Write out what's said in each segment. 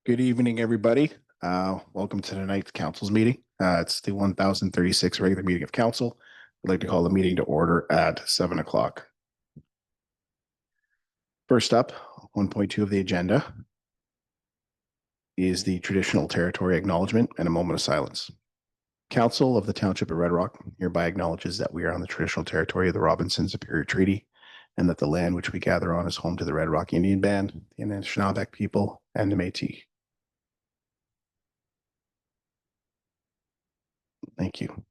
Good evening, everybody. Welcome to tonight's council's meeting. It's the 1036th regular meeting of council. I'd like to call the meeting to order at 7 o'clock. First up, 1.2 of the agenda is the traditional territory acknowledgement and a moment of silence. Council of the Township of Red Rock hereby acknowledges that we are on the traditional territory of the Robinson Superior Treaty and that the land which we gather on is home to the Red Rock Indian Band, the Anishinaabe people, and the Métis. Thank you.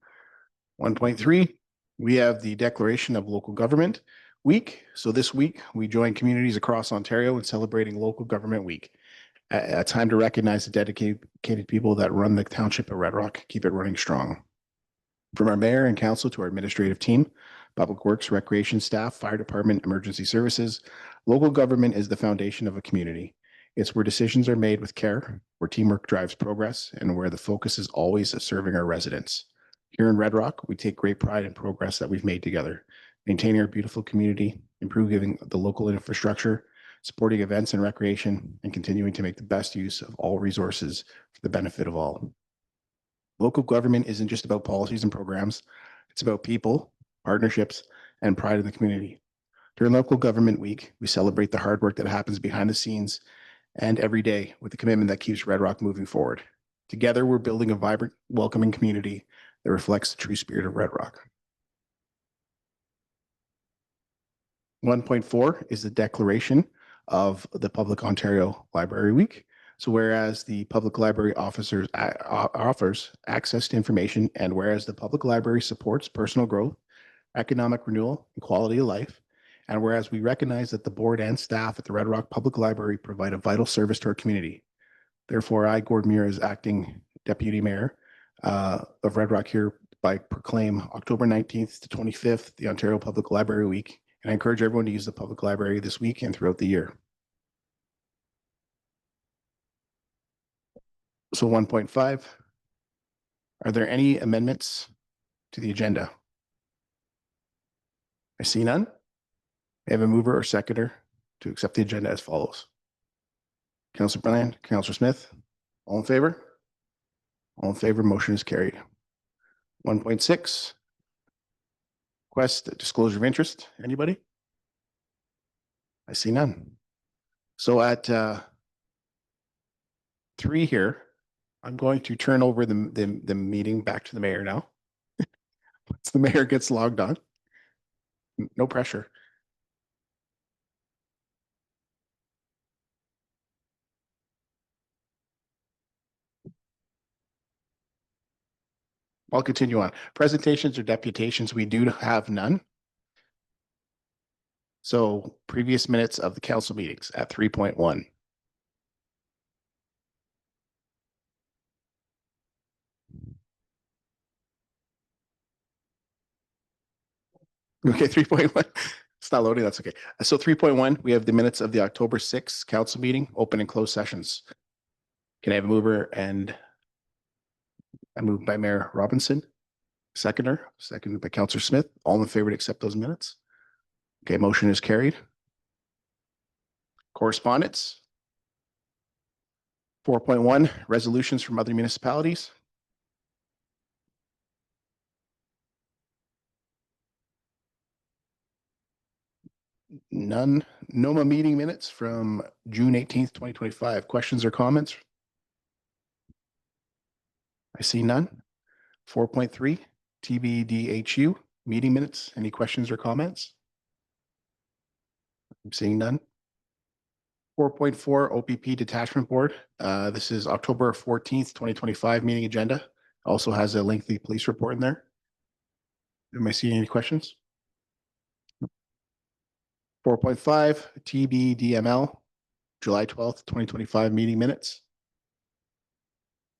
1.3, we have the Declaration of Local Government Week. So this week, we join communities across Ontario in celebrating Local Government Week, a time to recognize the dedicated people that run the Township of Red Rock, keep it running strong. From our mayor and council to our administrative team, public works, recreation staff, fire department, emergency services, local government is the foundation of a community. It's where decisions are made with care, where teamwork drives progress, and where the focus is always serving our residents. Here in Red Rock, we take great pride in progress that we've made together, maintaining our beautiful community, improving the local infrastructure, supporting events and recreation, and continuing to make the best use of all resources for the benefit of all. Local government isn't just about policies and programs. It's about people, partnerships, and pride in the community. During Local Government Week, we celebrate the hard work that happens behind the scenes and every day with the commitment that keeps Red Rock moving forward. Together, we're building a vibrant, welcoming community that reflects the true spirit of Red Rock. 1.4 is the declaration of the Public Ontario Library Week. So whereas the public library offers access to information, and whereas the public library supports personal growth, economic renewal, and quality of life, and whereas we recognize that the board and staff at the Red Rock Public Library provide a vital service to our community. Therefore, I, Gord Muir, as acting deputy mayor of Red Rock, hereby proclaim October 19th to 25th, the Ontario Public Library Week, and I encourage everyone to use the public library this week and throughout the year. So 1.5, are there any amendments to the agenda? I see none. I have a mover or seconder to accept the agenda as follows. Councillor Brand, Councillor Smith, all in favor? All in favor, motion is carried. 1.6, request disclosure of interest. Anybody? I see none. So at 3 here, I'm going to turn over the meeting back to the mayor now. Once the mayor gets logged on. No pressure. I'll continue on. Presentations or deputations, we do have none. So previous minutes of the council meetings at 3.1. Okay, 3.1. It's not loading. That's okay. So 3.1, we have the minutes of the October 6th council meeting, open and closed sessions. Can I have a mover? And I moved by Mayor Robinson. Seconded by Councillor Smith. All in favor to accept those minutes? Okay, motion is carried. Correspondence. 4.1, resolutions from other municipalities. None. NOMA meeting minutes from June 18th, 2025. Questions or comments? I see none. 4.3, TBDHU meeting minutes. Any questions or comments? I'm seeing none. 4.4, OPP Detachment Board. This is October 14th, 2025 meeting agenda. Also has a lengthy police report in there. Am I seeing any questions? 4.5, TBDML, July 12th, 2025 meeting minutes.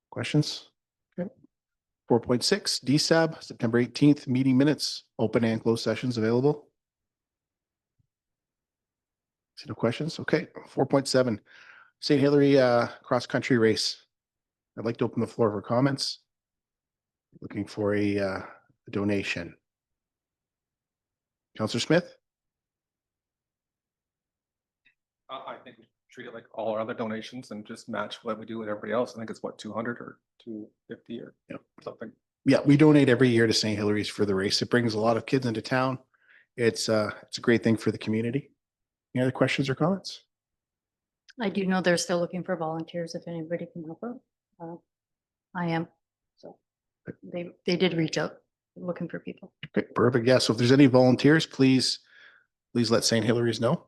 Questions? Okay. 4.6, DSAB, September 18th meeting minutes, open and closed sessions available. See no questions? Okay. 4.7, St. Hilary cross-country race. I'd like to open the floor for comments. Looking for a donation. Councillor Smith? I think we should treat it like all our other donations and just match what we do with everybody else. I think it's what, 200 or 250 or something. Yeah, we donate every year to St. Hilary's for the race. It brings a lot of kids into town. It's a great thing for the community. Any other questions or comments? I do know they're still looking for volunteers if anybody can help out. I am, so they did reach out, looking for people. Okay, perfect. Yeah, so if there's any volunteers, please let St. Hilary's know.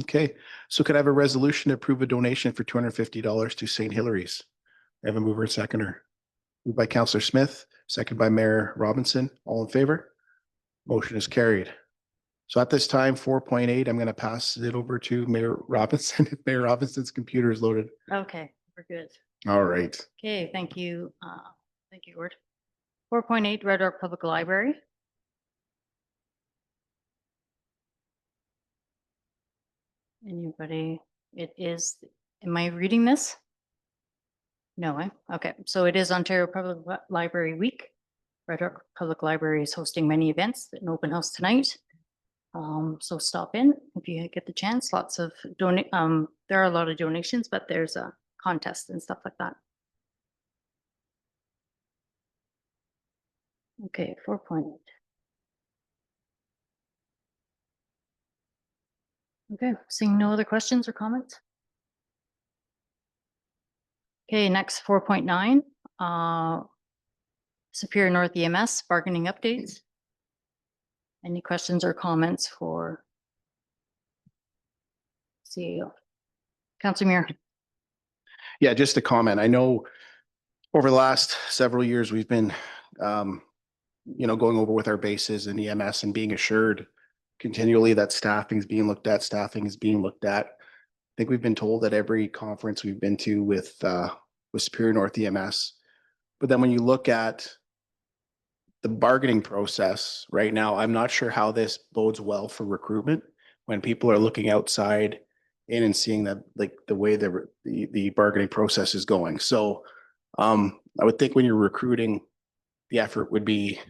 Okay, so could I have a resolution to approve a donation for $250 to St. Hilary's? I have a mover and seconder. Moved by Councillor Smith, second by Mayor Robinson. All in favor? Motion is carried. So at this time, 4.8, I'm going to pass it over to Mayor Robinson. If Mayor Robinson's computer is loaded. Okay, we're good. All right. Okay, thank you. Thank you, Gord. 4.8 Red Rock Public Library. Anybody? It is, am I reading this? No, okay. So it is Ontario Public Library Week. Red Rock Public Library is hosting many events, an open house tonight. So stop in if you get the chance. Lots of donate. There are a lot of donations, but there's a contest and stuff like that. Okay, 4.8. Okay, seeing no other questions or comments. Okay, next 4.9. Superior North EMS bargaining updates. Any questions or comments for CEO? Councilor Muir. Yeah, just a comment. I know over the last several years, we've been, going over with our bases and EMS and being assured continually that staffing is being looked at. I think we've been told at every conference we've been to with Superior North EMS. But then when you look at the bargaining process right now, I'm not sure how this bodes well for recruitment when people are looking outside in and seeing that like the way the bargaining process is going. So I would think when you're recruiting, the effort would be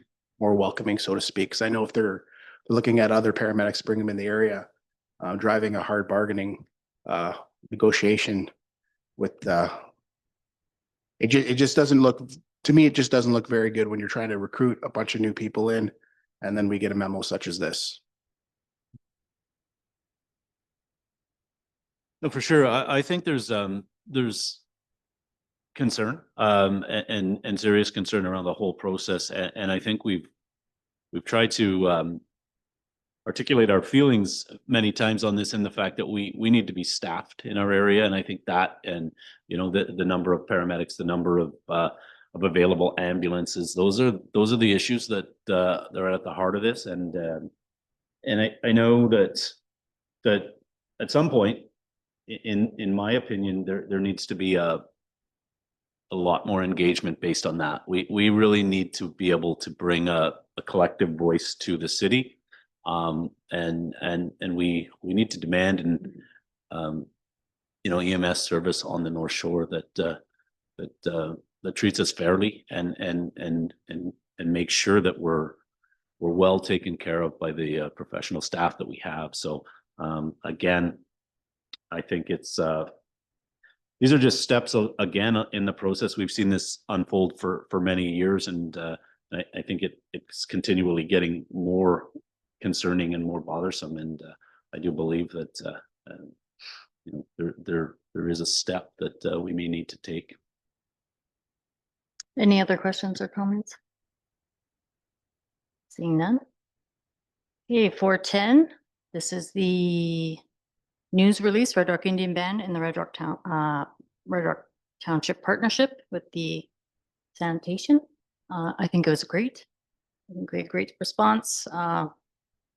more welcoming, so to speak. Because I know if they're looking at other paramedics, bring them in the area, driving a hard bargaining negotiation with it just doesn't look to me. It just doesn't look very good when you're trying to recruit a bunch of new people in, and then we get a memo such as this. No, for sure. I think there's concern and serious concern around the whole process, and I think we've tried to articulate our feelings many times on this, in the fact that we need to be staffed in our area, and I think that, and the number of paramedics, the number of available ambulances, those are the issues that they're at the heart of this, and I know that at some point, in my opinion, there needs to be a lot more engagement based on that. We really need to be able to bring a collective voice to the city, and we need to demand EMS service on the North Shore that treats us fairly and make sure that we're well taken care of by the professional staff that we have. So again, I think it's these are just steps again in the process. We've seen this unfold for many years, and I think it's continually getting more concerning and more bothersome. And I do believe that there is a step that we may need to take. Any other questions or comments? Seeing none. Okay, 410. This is the news release, Red Rock Indian Band and the Red Rock Township partnership with the sanitation. I think it was great. I think great response.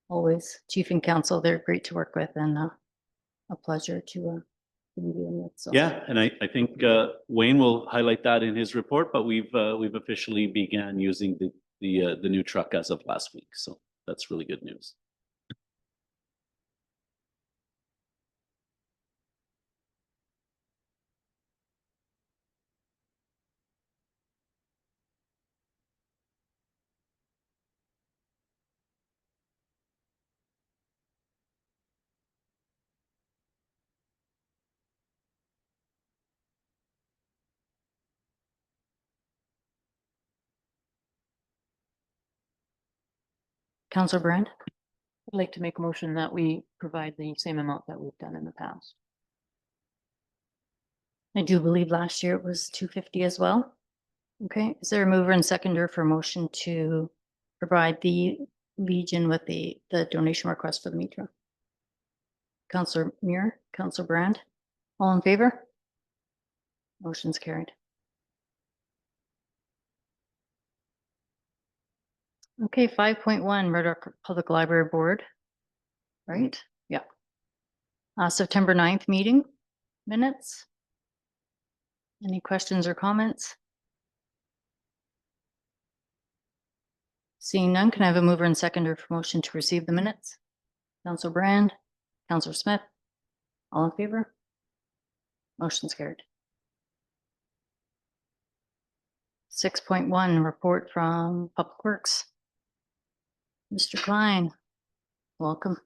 Always chief and council, they're great to work with, and a pleasure to be doing it. So. Yeah, and I think Wayne will highlight that in his report, but we've officially began using the new truck as of last week, so that's really good news. Counselor Brand, I'd like to make a motion that we provide the same amount that we've done in the past. I do believe last year it was 250 as well. Okay, is there a mover and seconder for motion to provide the Legion with the donation request for the meat truck? Counselor Muir, Counselor Brand, all in favor? Motion's carried. Okay, 5.1 Murdoch Public Library Board. Right, yeah. September 9th meeting minutes. Any questions or comments? Seeing none, can I have a mover and seconder for motion to receive the minutes? Counselor Brand, Counselor Smith, all in favor? Motion's carried. 6.1 report from Public Works. Mr. Klein, welcome.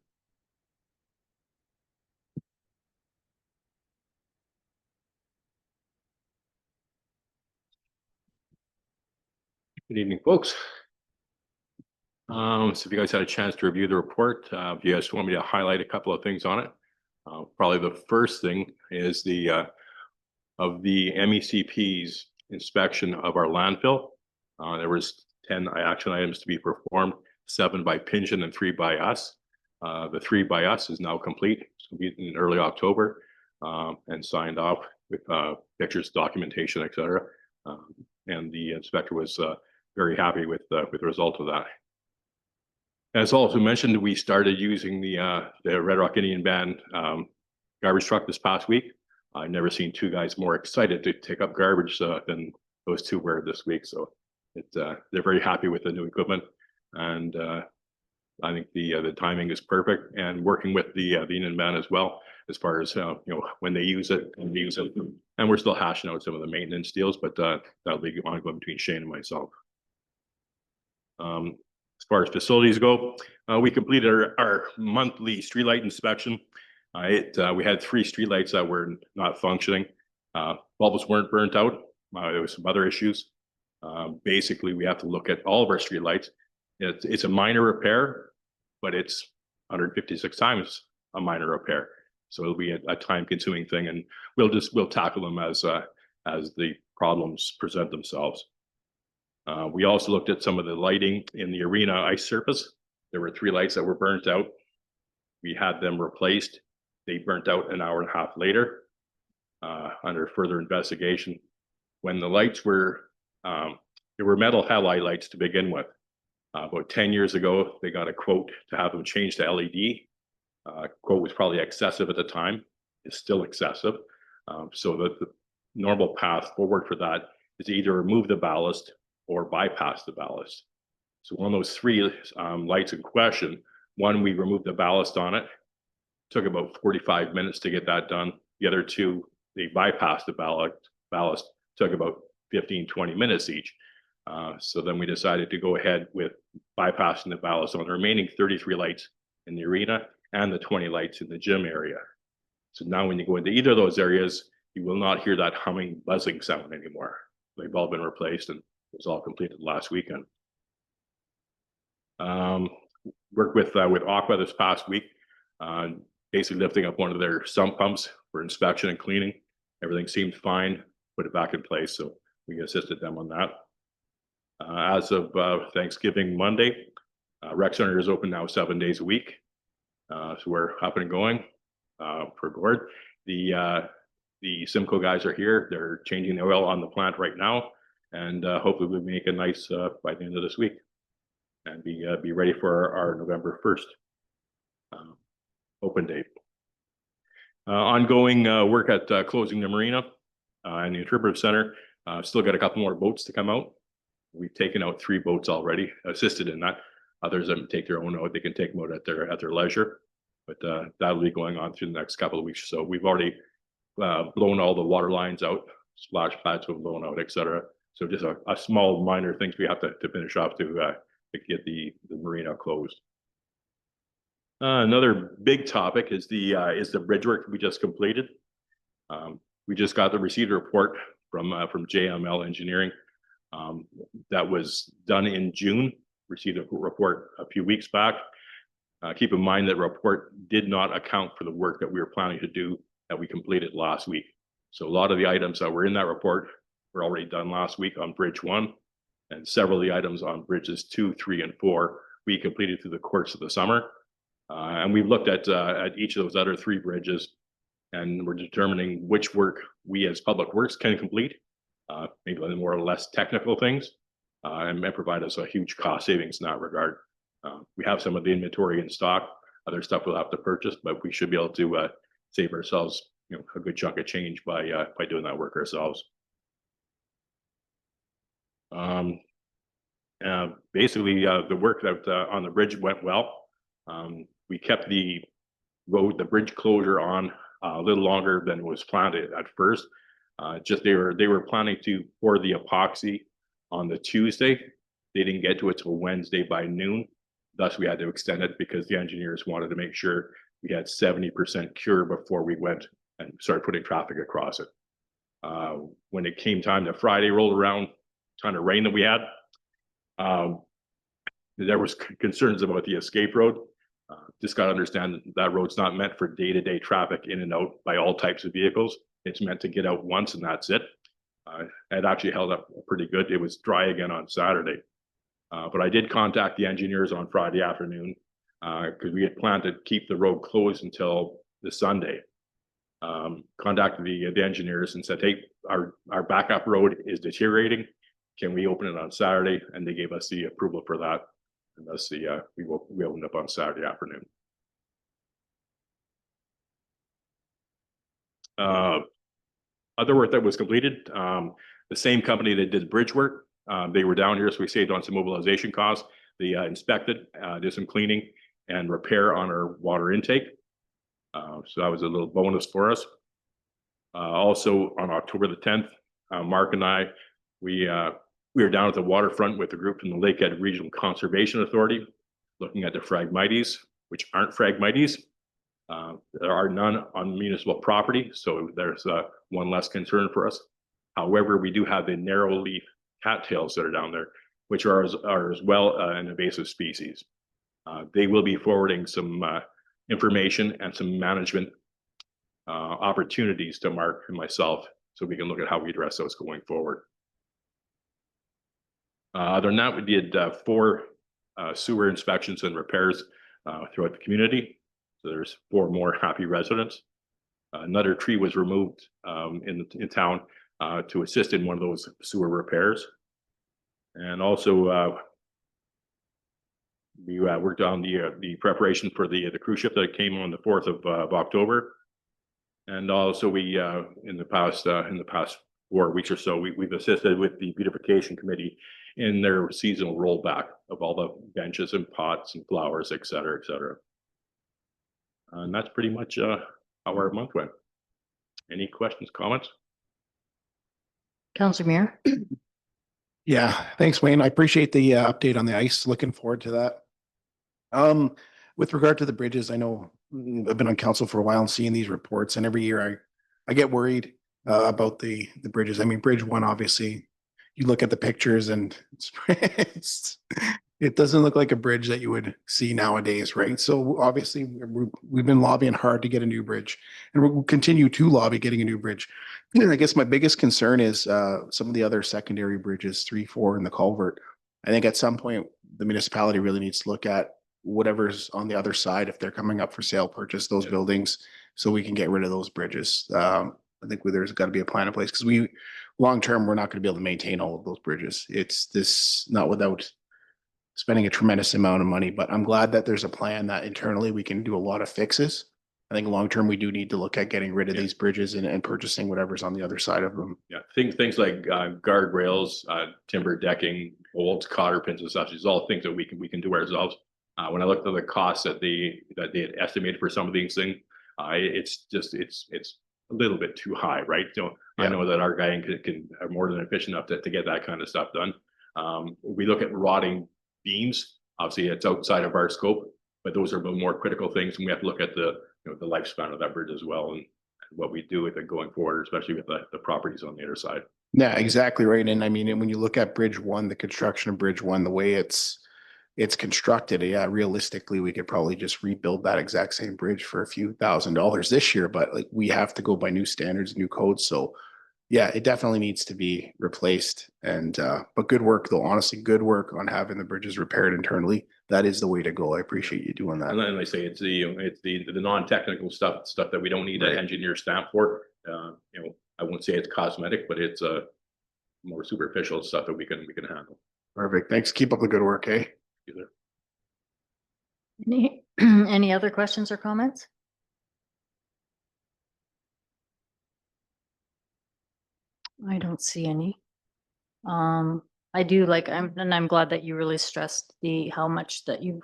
Good evening, folks. So if you guys had a chance to review the report, if you guys want me to highlight a couple of things on it. Probably the first thing is the of the MECP's inspection of our landfill. There was 10 action items to be performed, 7 by Pigeon and 3 by us. The 3 by us is now complete. It's going to be in early October and signed off with pictures, documentation, etc. And the inspector was very happy with the result of that. As also mentioned, we started using the Red Rock Indian Band garbage truck this past week. I've never seen 2 guys more excited to take up garbage than those 2 were this week. So they're very happy with the new equipment, and I think the timing is perfect. And working with the Indian Band as well, as far as when they use it and use it, and we're still hashing out some of the maintenance deals, but that'll be ongoing between Shane and myself. As far as facilities go, we completed our monthly streetlight inspection. We had 3 streetlights that were not functioning. Bulbs weren't burnt out. There was some other issues. Basically, we have to look at all of our streetlights. It's a minor repair, but it's 156 times a minor repair. So it'll be a time-consuming thing, and we'll tackle them as the problems present themselves. We also looked at some of the lighting in the arena ice surface. There were 3 lights that were burnt out. We had them replaced. They burnt out an hour and a half later under further investigation. When the lights were, they were metal halide lights to begin with. About 10 years ago, they got a quote to have them changed to LED. Quote was probably excessive at the time. It's still excessive. So the normal path forward for that is either remove the ballast or bypass the ballast. So one of those 3 lights in question, one, we removed the ballast on it. Took about 45 minutes to get that done. The other 2, they bypassed the ballast, took about 15, 20 minutes each. So then we decided to go ahead with bypassing the ballast on the remaining 33 lights in the arena and the 20 lights in the gym area. So now when you go into either of those areas, you will not hear that humming, buzzing sound anymore. They've all been replaced, and it was all completed last weekend. Worked with Aqua this past week, basically lifting up one of their sump pumps for inspection and cleaning. Everything seemed fine, put it back in place, so we assisted them on that. As of Thanksgiving Monday, Rec Center is open now 7 days a week. So we're up and going for Gord. The Simcoe guys are here. They're changing the oil on the plant right now, and hopefully we'll make it nice by the end of this week and be ready for our November 1st open date. Ongoing work at closing the marina and the interpretive center. Still got a couple more boats to come out. We've taken out 3 boats already, assisted in that. Others that take their own out, they can take them out at their leisure. But that'll be going on through the next couple of weeks. So we've already blown all the water lines out, splash pads have blown out, etc. So just a small minor things we have to finish off to get the marina closed. Another big topic is the bridge work we just completed. We just received a report from JML Engineering that was done in June, received a report a few weeks back. Keep in mind that report did not account for the work that we were planning to do that we completed last week. So a lot of the items that were in that report were already done last week on Bridge 1, and several of the items on Bridges 2, 3, and 4 we completed through the course of the summer. And we've looked at each of those other 3 bridges, and we're determining which work we as Public Works can complete, maybe the more or less technical things, and provide us a huge cost savings in that regard. We have some of the inventory in stock. Other stuff we'll have to purchase, but we should be able to save ourselves, a good chunk of change by doing that work ourselves. Basically, the work that on the bridge went well. We kept the bridge closure on a little longer than was planned at first. Just they were planning to pour the epoxy on the Tuesday. They didn't get to it till Wednesday by noon. Thus, we had to extend it because the engineers wanted to make sure we had 70% cure before we went and started putting traffic across it. When it came time to Friday rolled around, ton of rain that we had, there was concerns about the escape road. Just got to understand that road's not meant for day-to-day traffic in and out by all types of vehicles. It's meant to get out once and that's it. It actually held up pretty good. It was dry again on Saturday. But I did contact the engineers on Friday afternoon because we had planned to keep the road closed until the Sunday. Contacted the engineers and said, hey, our backup road is deteriorating. Can we open it on Saturday? And they gave us the approval for that. And thus we opened up on Saturday afternoon. Other work that was completed, the same company that did bridge work, they were down here, so we saved on some mobilization costs. They inspected, did some cleaning and repair on our water intake. So that was a little bonus for us. Also on October the 10th, Mark and I, we were down at the waterfront with a group from the Lakehead Regional Conservation Authority, looking at the Phragmites, which aren't Phragmites. There are none on municipal property, so there's one less concern for us. However, we do have the narrow leaf cattails that are down there, which are as well an invasive species. They will be forwarding some information and some management opportunities to Mark and myself, so we can look at how we address those going forward. Other than that, we did 4 sewer inspections and repairs throughout the community. So there's 4 more happy residents. Another tree was removed in town to assist in one of those sewer repairs. And also we worked on the preparation for the cruise ship that came on the 4th of October. And also we in the past 4 weeks or so, we've assisted with the beautification committee in their seasonal rollback of all the benches and pots and flowers, et cetera, et cetera. And that's pretty much how our month went. Any questions, comments? Councillor Muir. Yeah, thanks, Wayne. I appreciate the update on the ice. Looking forward to that. With regard to the bridges, I know I've been on council for a while and seeing these reports, and every year I get worried about the bridges. I mean, Bridge 1, obviously, you look at the pictures and it doesn't look like a bridge that you would see nowadays, right? So obviously we've been lobbying hard to get a new bridge, and we'll continue to lobby getting a new bridge. And I guess my biggest concern is some of the other secondary bridges, 3, 4, and the culvert. I think at some point the municipality really needs to look at whatever's on the other side, if they're coming up for sale, purchase those buildings so we can get rid of those bridges. I think there's got to be a plan in place because long term, we're not going to be able to maintain all of those bridges. It's this not without spending a tremendous amount of money, but I'm glad that there's a plan that internally we can do a lot of fixes. I think long term, we do need to look at getting rid of these bridges and purchasing whatever's on the other side of them. Yeah, things like guardrails, timber decking, bolts, cotter pins and such. These are all things that we can do ourselves. When I looked at the costs that they had estimated for some of these things, it's a little bit too high, right? So I know that our guy can are more than efficient enough to get that kind of stuff done. We look at rotting beams. Obviously, it's outside of our scope, but those are the more critical things, and we have to look at the lifespan of that bridge as well, and what we do with it going forward, especially with the properties on the other side. Yeah, exactly right. And I mean, when you look at Bridge 1, the construction of Bridge 1, the way it's it's constructed, yeah, realistically, we could probably just rebuild that exact same bridge for a few $1,000s this year, but like we have to go by new standards, new codes. So yeah, it definitely needs to be replaced. And but good work though, honestly, good work on having the bridges repaired internally. That is the way to go. I appreciate you doing that. And then I say it's the non-technical stuff that we don't need Right. an engineer stamp for. I won't say it's cosmetic, but it's more superficial stuff that we can handle. Perfect. Thanks. Keep up the good work, eh? Either. Any other questions or comments? I don't see any. I do like, I'm glad that you really stressed how much that you've,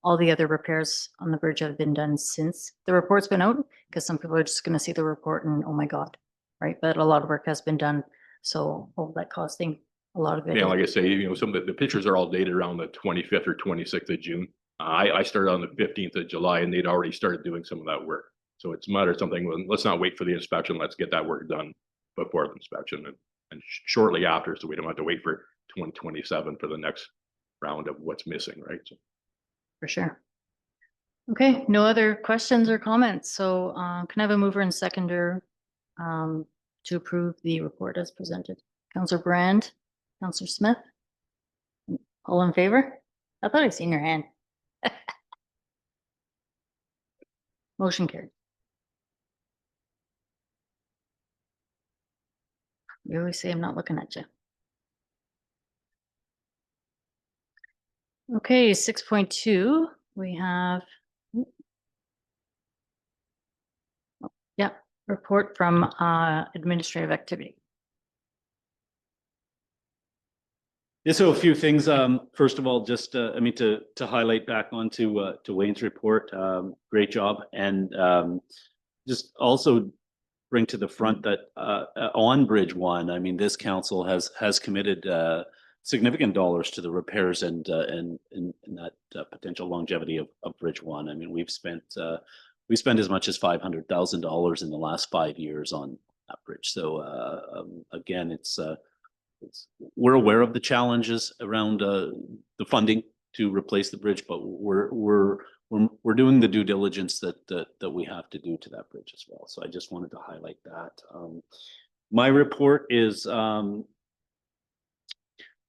all the other repairs on the bridge have been done since the report's been out, because some people are just gonna see the report and, oh my God, right? But a lot of work has been done. So all that costing, a lot of it. Yeah, like I say, some of the pictures are all dated around the 25th or 26th of June. I started on the 15th of July and they'd already started doing some of that work. So it's a matter of something, well, let's not wait for the inspection. Let's get that work done before the inspection and shortly after, so we don't have to wait for 2027 for the next round of what's missing, right? So. For sure. Okay, no other questions or comments. So can I have a mover and seconder to approve the report as presented? Councillor Brand, Councillor Smith? All in favor? I thought I seen your hand. Motion carried. You always say I'm not looking at you. Okay, 6.2, we have. Yeah, report from administrative activity. Yeah, so a few things. First of all, just to highlight back onto to Wayne's report. Great job, and just also bring to the front that on Bridge 1, I mean, this council has committed significant dollars to the repairs and that potential longevity of Bridge 1. I mean, we spent as much as $500,000 in the last 5 years on that bridge. So again, we're aware of the challenges around the funding to replace the bridge, but we're doing the due diligence that we have to do to that bridge as well. So I just wanted to highlight that. My report is,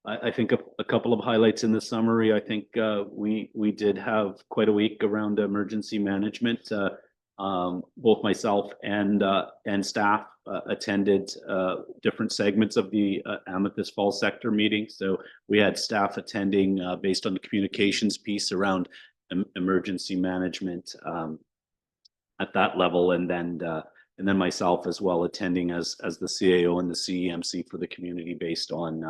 I think a couple of highlights in the summary. I think we did have quite a week around emergency management. Both myself and staff attended different segments of the Amethyst Falls sector meeting. So we had staff attending based on the communications piece around emergency management at that level, and then myself as well attending as the CAO and the CEMC for the community based on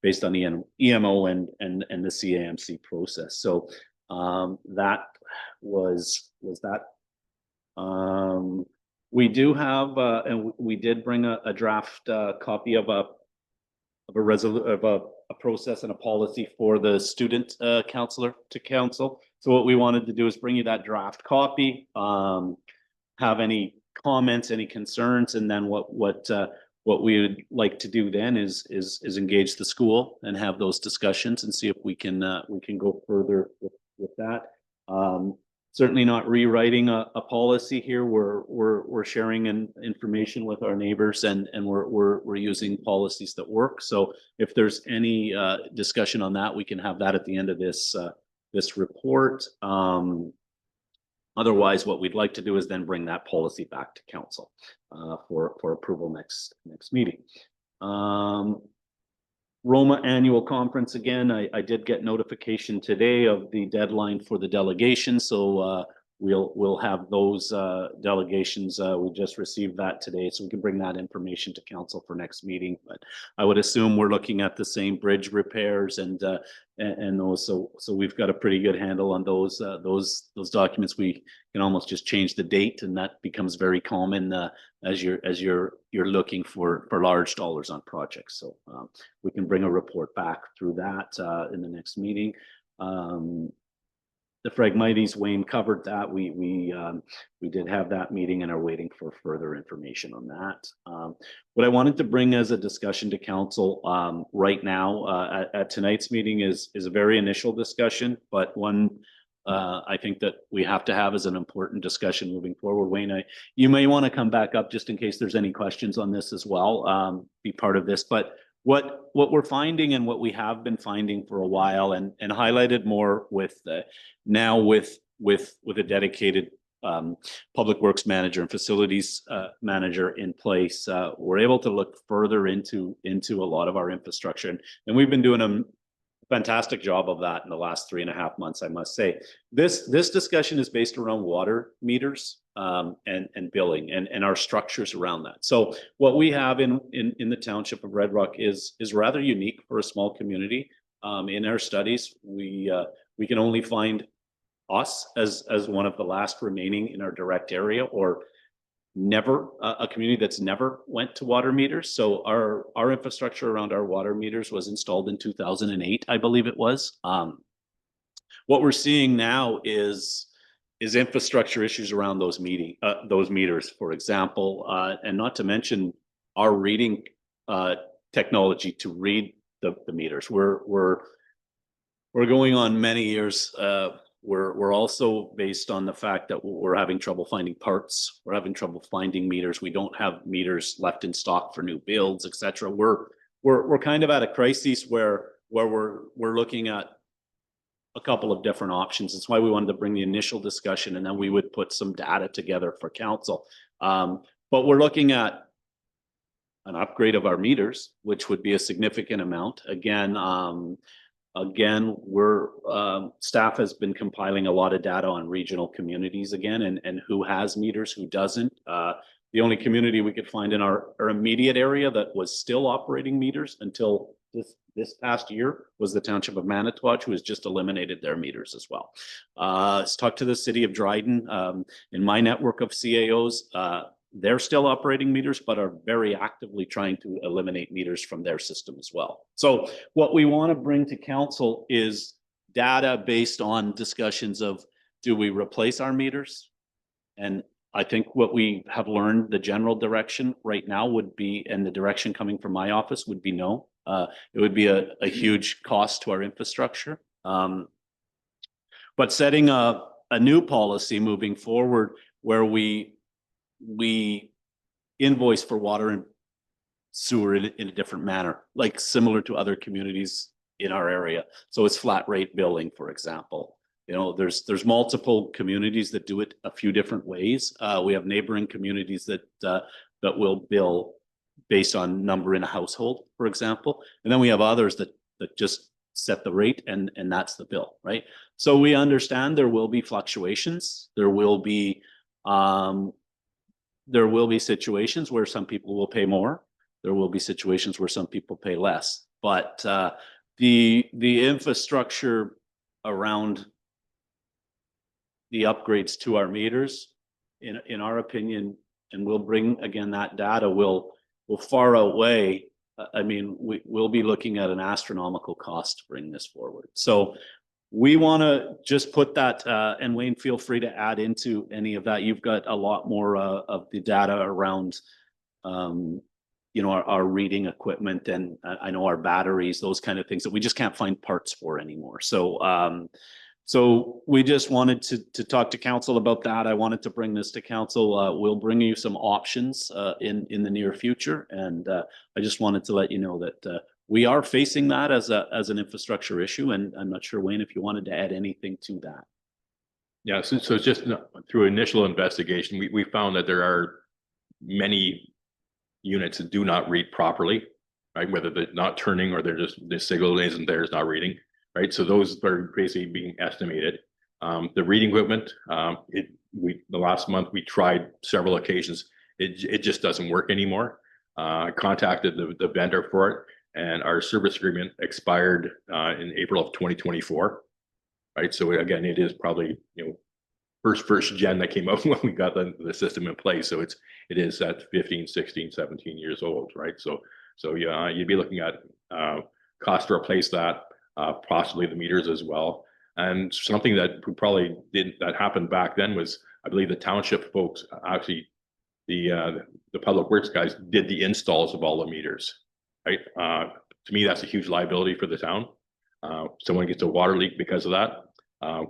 the EMO and the CAMC process. So that was that. We do have and we did bring a draft copy of a process and a policy for the student counselor to council. So what we wanted to do is bring you that draft copy, have any comments, any concerns, and then what we would like to do then is engage the school and have those discussions and see if we can go further with that. Certainly not rewriting a policy here. We're sharing information with our neighbors, and we're using policies that work. So if there's any discussion on that, we can have that at the end of this report. Otherwise, what we'd like to do is then bring that policy back to council for approval next meeting. Roma annual conference again. I did get notification today of the deadline for the delegation, so we'll have those delegations. We just received that today, so we can bring that information to council for next meeting. But I would assume we're looking at the same bridge repairs and those. So we've got a pretty good handle on those documents. We can almost just change the date, and that becomes very common as you're looking for large dollars on projects. So we can bring a report back through that in the next meeting. the Phragmites, Wayne covered that. We did have that meeting and are waiting for further information on that. What I wanted to bring as a discussion to council right now at tonight's meeting is a very initial discussion, but one I think that we have to have as an important discussion moving forward. Wayne, you may want to come back up just in case there's any questions on this as well, be part of this. But what we're finding and what we have been finding for a while and highlighted more with now with a dedicated public works manager and facilities manager in place, we're able to look further into a lot of our infrastructure. And we've been doing a fantastic job of that in the last 3.5 months, I must say. This discussion is based around water meters and billing and our structures around that. So what we have in the township of Red Rock is rather unique for a small community. In our studies, we can only find us as one of the last remaining in our direct area, or never a community that's never went to water meters. So our infrastructure around our water meters was installed in 2008, I believe it was. What we're seeing now is infrastructure issues around those meters, for example, and not to mention our reading technology to read the meters. We're going on many years. We're also based on the fact that we're having trouble finding parts. We're having trouble finding meters. We don't have meters left in stock for new builds, etc. We're kind of at a crisis where we're looking at a couple of different options. That's why we wanted to bring the initial discussion, and then we would put some data together for council. But we're looking at an upgrade of our meters, which would be a significant amount. Again, staff has been compiling a lot of data on regional communities again, and who has meters, who doesn't. The only community we could find in our immediate area that was still operating meters until this past year was the Township of Manitowoc, who has just eliminated their meters as well. Let's talk to the city of Dryden. In my network of CAOs, they're still operating meters, but are very actively trying to eliminate meters from their system as well. So what we want to bring to council is data based on discussions of, do we replace our meters? And I think what we have learned, the general direction right now would be, and the direction coming from my office would be no. It would be a huge cost to our infrastructure. But setting a new policy moving forward where we invoice for water and sewer in a different manner, like similar to other communities in our area. So it's flat rate billing, for example. You know, there's multiple communities that do it a few different ways. We have neighboring communities that will bill based on number in a household, for example. And then we have others that just set the rate and that's the bill, right? So we understand there will be fluctuations. There will be situations where some people will pay more. There will be situations where some people pay less. But the infrastructure around the upgrades to our meters, in our opinion, and we'll bring again that data will far outweigh. I mean, we'll be looking at an astronomical cost to bring this forward. So we want to just put that, and Wayne, feel free to add into any of that. You've got a lot more of the data around, you know, our reading equipment, and I know our batteries, those kind of things that we just can't find parts for anymore. So, so we just wanted to talk to council about that. I wanted to bring this to council. We'll bring you some options in the near future, and I just wanted to let you know that we are facing that as an infrastructure issue, and I'm not sure, Wayne, if you wanted to add anything to that. Yeah, so just through initial investigation, we found that there are many units that do not read properly, right? Whether they're not turning or they're just, the signal isn't there, is not reading, right? So those are basically being estimated. The reading equipment, the last month we tried several occasions. It just doesn't work anymore. I contacted the vendor for it, and our service agreement expired in April of 2024. Right. So again, it is probably, you know, first gen that came out when we got the system in place. So it is at 15, 16, 17 years old. Right. So yeah, you'd be looking at cost to replace that, possibly the meters as well. And something that we probably did that happened back then was, I believe the township folks actually, the public works guys did the installs of all the meters, right? To me, that's a huge liability for the town. Someone gets a water leak because of that,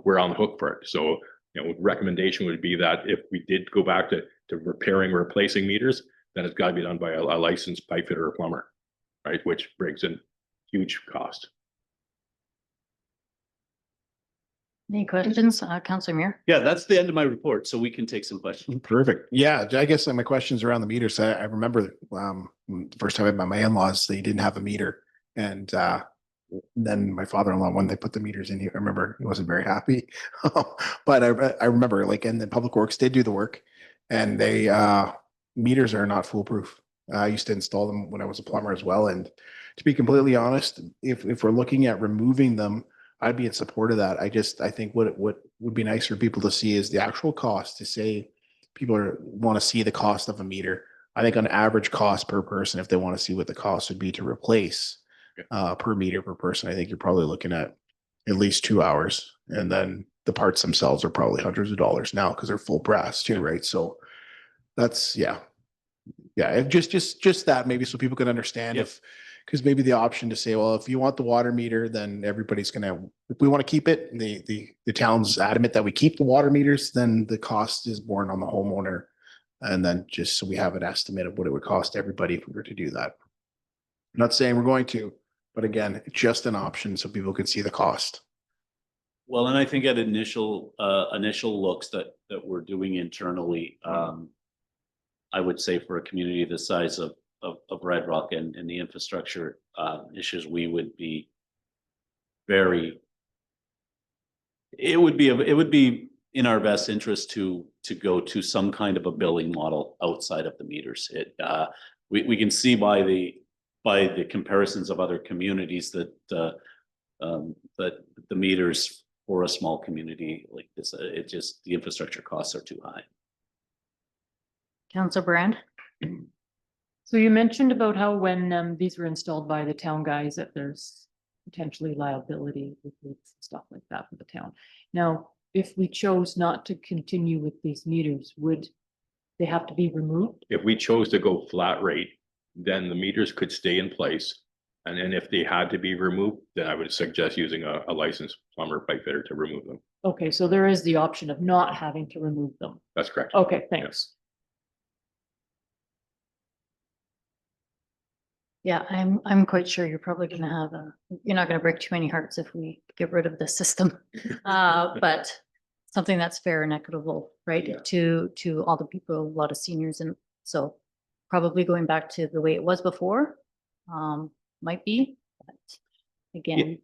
we're on the hook for it. So, you know, recommendation would be that if we did go back to repairing or replacing meters, then it's got to be done by a licensed pipe fitter or plumber, right? Which brings in huge cost. Any questions, Councillor Muir? Yeah, that's the end of my report, so we can take some questions. Perfect. Yeah, I guess my questions around the meters. I remember the first time I met my in-laws, they didn't have a meter. And then my father-in-law, when they put the meters in here, I remember he wasn't very happy. But I remember, like, and the Public Works did do the work, and they meters are not foolproof. I used to install them when I was a plumber as well. And to be completely honest, if we're looking at removing them, I'd be in support of that. I think what would be nice for people to see is the actual cost, to say people want to see the cost of a meter. I think on average cost per person, if they want to see what the cost would be to replace per meter per person, I think you're probably looking at least 2 hours. And then the parts themselves are probably hundreds of dollars now because they're full brass too, right? So that's, yeah. Just that, maybe, so people can understand. Yep. Because maybe the option to say, well, if you want the water meter, then everybody's gonna, if we want to keep it, and the town's adamant that we keep the water meters, then the cost is borne on the homeowner. And then just so we have an estimate of what it would cost everybody if we were to do that. I'm not saying we're going to, but again, it's just an option so people can see the cost. Well, and I think at initial looks that we're doing internally, I would say for a community the size of Red Rock and the infrastructure issues, we would be it would be in our best interest to go to some kind of a billing model outside of the meters. We can see by the comparisons of other communities that the meters for a small community like this, the infrastructure costs are too high. Councillor Brand? So you mentioned about how when these were installed by the town guys, that there's potentially liability with leaks and stuff like that for the town. Now, if we chose not to continue with these meters, would they have to be removed? If we chose to go flat rate, then the meters could stay in place. And then if they had to be removed, then I would suggest using a licensed plumber pipe fitter to remove them. Okay, so there is the option of not having to remove them. That's correct. Okay, thanks. Yeah, I'm quite sure you're probably gonna have you're not gonna break too many hearts if we get rid of the system. But something that's fair and equitable, right? Yeah. To all the people, a lot of seniors, and so probably going back to the way it was before, might be, but again.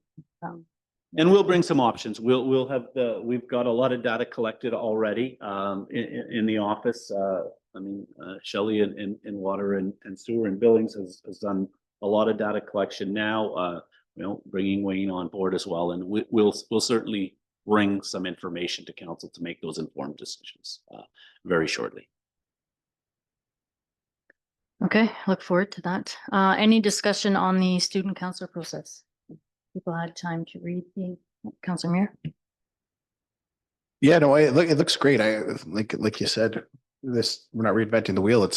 And we'll bring some options. We'll have we've got a lot of data collected already in the office. I mean, Shelley in water and sewer and billings has done a lot of data collection now. You know, bringing Wayne on board as well, and we'll certainly bring some information to council to make those informed decisions very shortly. Okay, look forward to that. Any discussion on the student council process? People had time to read the Councillor Muir? Yeah, no, it looks great. Like you said, we're not reinventing the wheel. It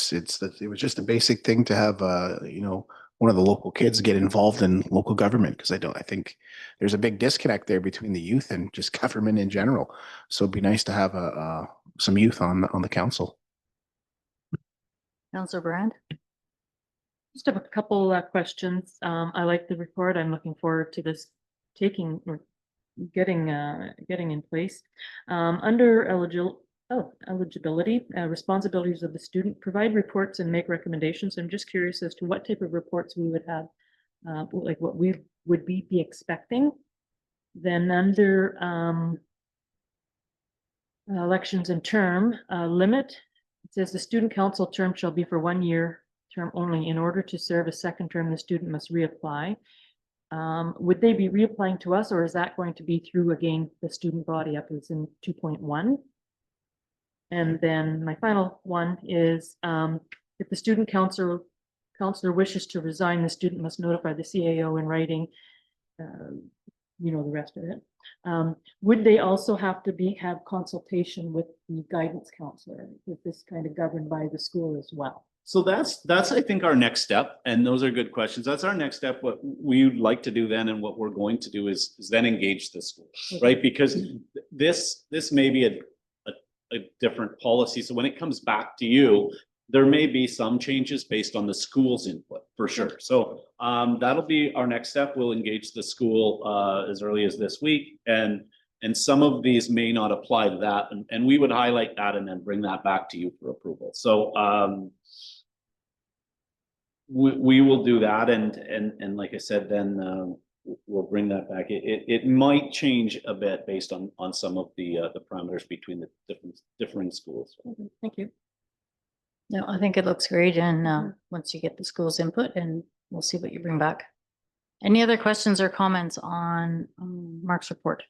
was just a basic thing to have one of the local kids get involved in local government, because I think there's a big disconnect there between the youth and just government in general. So it'd be nice to have some youth on the council. Councillor Brand? Just have a couple questions. I like the report. I'm looking forward to this getting in place. Under eligibility, responsibilities of the student, provide reports and make recommendations. I'm just curious as to what type of reports we would have, like what we would be expecting. Then under elections and term limit, it says the student council term shall be for 1 year term only. In order to serve a second term, the student must reapply. Would they be reapplying to us, or is that going to be through, again, the student body up as in 2.1? And then my final one is, if the student counselor wishes to resign, the student must notify the CAO in writing. you know, the rest of it. Would they also have to have consultation with the guidance counselor? Is this kind of governed by the school as well? So that's, I think, our next step, and those are good questions. That's our next step. What we would like to do then, and what we're going to do is then engage the school, right? Because this may be a different policy. So when it comes back to you, there may be some changes based on the school's input, for sure. So that'll be our next step. We'll engage the school as early as this week, and some of these may not apply to that, and we would highlight that and then bring that back to you for approval. So we will do that, and like I said, then we'll bring that back. It might change a bit based on some of the parameters between the differing schools. Thank you. No, I think it looks great. And once you get the school's input, and we'll see what you bring back. Any other questions or comments on Mark's report?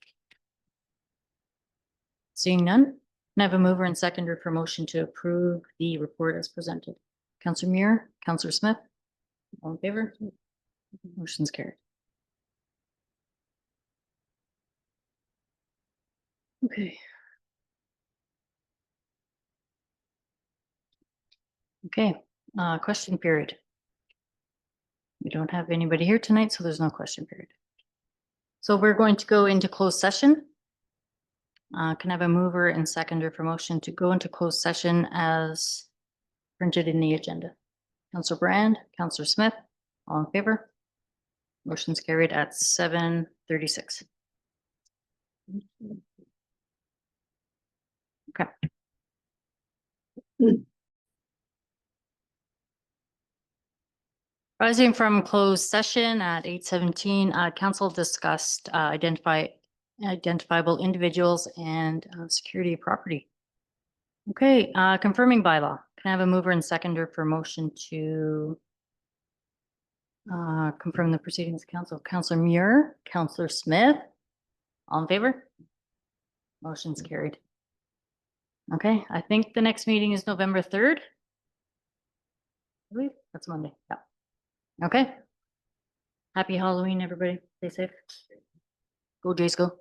Seeing none, can I have a mover and seconder for motion to approve the report as presented? Councillor Muir, Councillor Smith, all in favor? Motion's carried. Okay. Okay, question period. We don't have anybody here tonight, so there's no question period. So we're going to go into closed session. Can I have a mover and seconder for motion to go into closed session as printed in the agenda? Councillor Brand, Councillor Smith, all in favor? Motion's carried at 7:36. Okay. Rising from closed session at 8:17, council discussed identifiable individuals and security of property. Okay, confirming bylaw. Can I have a mover and seconder for motion to confirm the proceedings of council? Councillor Muir, Councillor Smith, all in favor? Motion's carried. Okay, I think the next meeting is November 3rd. I believe that's Monday. Yeah. Okay. Happy Halloween, everybody. Stay safe. Go Jays, go.